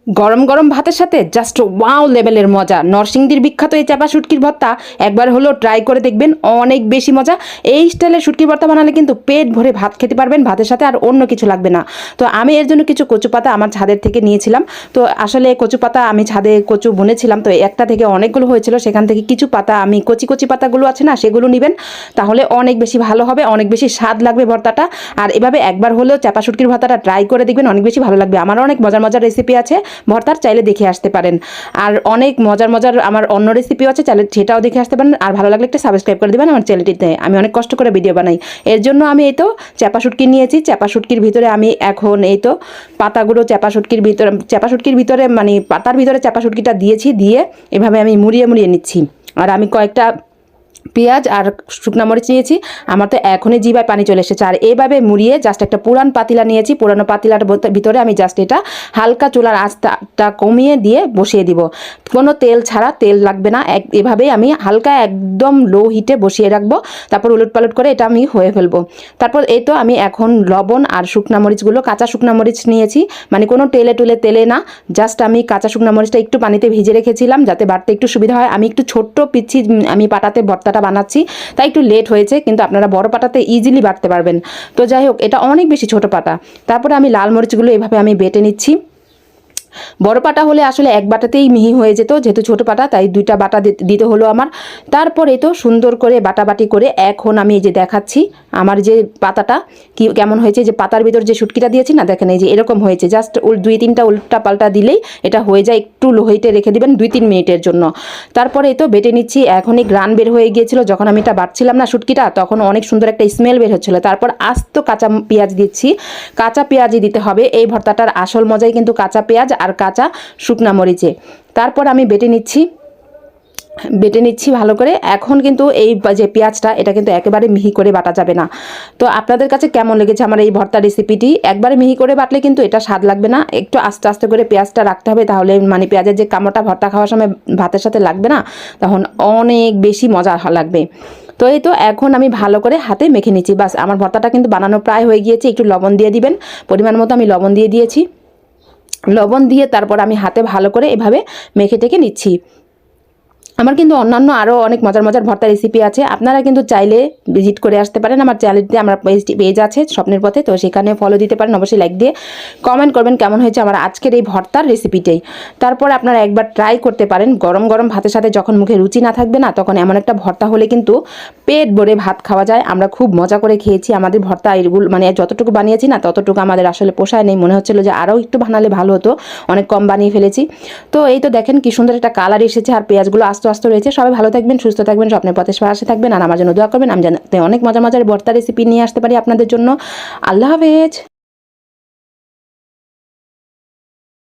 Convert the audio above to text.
গরম গরম ভাতের সাথে জাস্ট ওয়াও লেভেলের মজা। নরসিংদীর বিখ্যাত এই চাপা শুটকির ভর্তা একবার হলেও ট্রাই করে দেখবেন, অনেক বেশি মজা। এই স্টাইলের শুটকির ভর্তা বানালে কিন্তু পেট ভরে ভাত খেতে পারবেন, ভাতের সাথে আর অন্য কিছু লাগবে না। তো আমি এর জন্য কিছু কচু পাতা আমার ছাদের থেকে নিয়েছিলাম। তো আসলে কচু পাতা আমি ছাদে কচু বুনেছিলাম, তো একটা থেকে অনেকগুলো হয়েছিল, সেখান থেকে কিছু পাতা আমি কচি কচি পাতাগুলো আছে না সেগুলো নেবেন, তাহলে অনেক বেশি ভালো হবে, অনেক বেশি স্বাদ লাগবে ভর্তাটা। আর এভাবে একবার হলেও চাপা শুটকির ভর্তাটা ট্রাই করে দেখবেন, অনেক বেশি ভালো লাগবে। আমার অনেক মজার মজার রেসিপি আছে ভর্তার, চাইলে দেখে আসতে পারেন। আর অনেক মজার মজার আমার অন্য রেসিপিও আছে, চাইলে সেটাও দেখে আসতে পারেন। আর ভালো লাগলে একটা সাবস্ক্রাইব করে দেবেন আমার চ্যানেলটিতে, আমি অনেক কষ্ট করে ভিডিও বানাই। এর জন্য আমি এই তো চাপা শুটকি নিয়েছি, চাপা শুটকির ভিতরে আমি এখন এই তো পাতাগুলো চাপা শুটকির ভিতরে মানে পাতার ভিতরে চাপা শুটকিটা দিয়েছি, দিয়ে এভাবে আমি মুড়িয়ে মুড়িয়ে নিচ্ছি। আর আমি কয়েকটা পেঁয়াজ আর শুকনা মরিচ নিয়েছি, আমার তো এখনই জিভায় পানি চলে এসেছে। আর এইভাবে মুড়িয়ে জাস্ট একটা পুরান পাতিলা নিয়েছি, পুরানো পাতিলার ভিতরে আমি জাস্ট এটা হালকা চুলার আঁচটা কমিয়ে দিয়ে বসিয়ে দিব, কোনো তেল ছাড়া, তেল লাগবে না। এভাবেই আমি হালকা একদম লো হিটে বসিয়ে রাখবো, তারপর উলট পালট করে এটা আমি হয়ে ফেলবো। তারপর এই তো আমি এখন লবণ আর শুকনা মরিচগুলো, কাঁচা শুকনা মরিচ নিয়েছি, মানে কোনো তেলে না, জাস্ট আমি কাঁচা শুকনা মরিচটা একটু পানিতে ভিজে রেখেছিলাম যাতে বাটতে একটু সুবিধা হয়। আমি একটু ছোট্ট পিচ্ছি আমি পাটাতে ভর্তাটা বানাচ্ছি, তাই একটু লেট হয়েছে, কিন্তু আপনারা বড় পাটাতে ইজিলি বাটতে পারবেন। তো যাই হোক, এটা অনেক বেশি ছোট পাটা। তারপরে আমি লাল মরিচগুলো এভাবে আমি বেটে নিচ্ছি। বড় পাটা হলে আসলে এক বাটাতেই মিহি হয়ে যেত, যেহেতু ছোট পাটা তাই দুইটা বাটা দিতে হলো আমার। তারপরে তো সুন্দর করে বাটাবাটি করে এখন আমি এই যে দেখাচ্ছি আমার যে পাতাটা কেমন হয়েছে। যে পাতার ভিতর যে শুটকিটা দিয়েছি না, দেখেন এই যে এরকম হয়েছে, জাস্ট 2-3টা উল্টা পাল্টা দিলেই এটা হয়ে যায়। একটু লো হিটে রেখে দিবেন 2-3 মিনিটের জন্য। তারপরে তো বেটে নিচ্ছি, এখনই গ্রান বের হয়ে গিয়েছিল যখন আমি এটা বাটছিলাম না শুটকিটা, তখন অনেক সুন্দর একটা স্মেল বের হচ্ছিল। তারপর আস্ত কাঁচা পেঁয়াজ দিচ্ছি, কাঁচা পেঁয়াজই দিতে হবে, এই ভর্তাটার আসল মজাই কিন্তু কাঁচা পেঁয়াজ আর কাঁচা শুকনা মরিচে। তারপর আমি বেটে নিচ্ছি ভালো করে। এখন কিন্তু এই যে পেঁয়াজটা, এটা কিন্তু একেবারে মিহি করে বাটা যাবে না। তো আপনাদের কাছে কেমন লেগেছে আমার এই ভর্তা রেসিপিটি? একবারে মিহি করে বাটলে কিন্তু এটা স্বাদ লাগবে না, একটু আস্তে আস্তে করে পেঁয়াজটা রাখতে হবে, তাহলে মানে পেঁয়াজের যে কামড়টা ভর্তা খাওয়ার সময় ভাতের সাথে লাগবে না, তখন অনেক বেশি মজা লাগবে। তো এই তো এখন আমি ভালো করে হাতে মেখে নিচ্ছি, বাস আমার ভর্তাটা কিন্তু বানানো প্রায় হয়ে গিয়েছে। একটু লবণ দিয়ে দিবেন, পরিমাণ মতো আমি লবণ দিয়ে দিয়েছি। লবণ দিয়ে তারপর আমি হাতে ভালো করে এভাবে মেখে টেকে নিচ্ছি। আমার কিন্তু অন্যান্য আরও অনেক মজার মজার ভর্তা রেসিপি আছে, আপনারা কিন্তু চাইলে ভিজিট করে আসতে পারেন আমার চ্যানেলটিতে। আমার পেজ আছে স্বপ্নের পথে, তো সেখানে ফলো দিতে পারেন, অবশ্যই লাইক দিয়ে কমেন্ট করবেন কেমন হয়েছে আমার আজকের এই ভর্তার রেসিপিটাই। তারপর আপনারা একবার ট্রাই করতে পারেন, গরম গরম ভাতের সাথে যখন মুখে রুচি না থাকবে না, তখন এমন একটা ভর্তা হলে কিন্তু পেট ভরে ভাত খাওয়া যায়। আমরা খুব মজা করে খেয়েছি, আমাদের ভর্তা এগুলো মানে যতটুকু বানিয়েছি না ততটুকু আমাদের আসলে পোষায় নেই, মনে হচ্ছিল যে আরও একটু বানালে ভালো হতো, অনেক কম বানিয়ে ফেলেছি। তো এই তো দেখেন কি সুন্দর একটা কালার এসেছে, আর পেঁয়াজগুলো আস্তে আস্তে রয়েছে। সবাই ভালো থাকবেন, সুস্থ থাকবেন, স্বপ্নের পথে পাশে থাকবেন, আর আমার জন্য দোয়া করবেন। আমি জানাতে অনেক মজা মজার ভর্তা রেসিপি নিয়ে আসতে পারি আপনাদের জন্য। আল্লাহ হাফেজ।